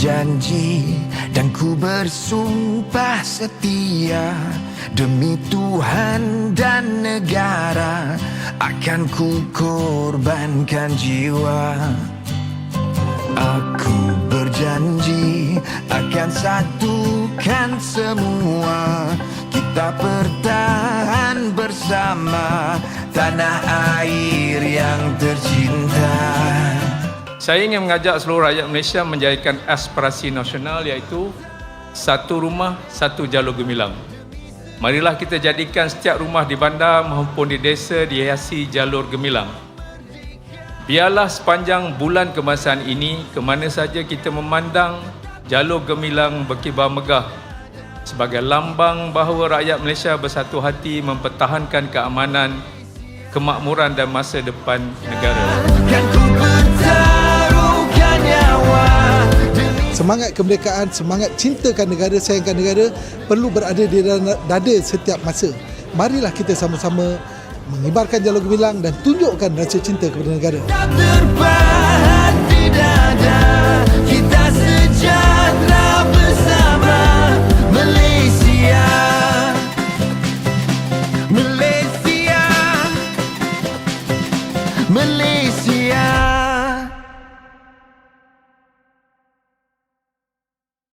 berjanji dan ku bersumpah setia, demi Tuhan dan negara akan ku korbankan jiwa. Aku berjanji akan satukan semua, kita bertahan bersama tanah air yang tercinta. Saya ingin mengajak seluruh rakyat Malaysia menjadikan aspirasi nasional, iaitu satu rumah, satu jalur gemilang. Marilah kita jadikan setiap rumah di bandar maupun di desa dihiasi jalur gemilang. Biarlah sepanjang bulan kebangsaan ini, ke mana saja kita memandang jalur gemilang berkibar megah sebagai lambang bahawa rakyat Malaysia bersatu hati mempertahankan keamanan, kemakmuran dan masa depan negara. Semangat kemerdekaan, semangat cintakan negara, sayangkan negara perlu berada di dalam dada setiap masa. Marilah kita sama-sama mengibarkan jalur gemilang dan tunjukkan rasa cinta kepada negara. Terpahat di dada, kita sejahtera bersama Malaysia. Malaysia, Malaysia.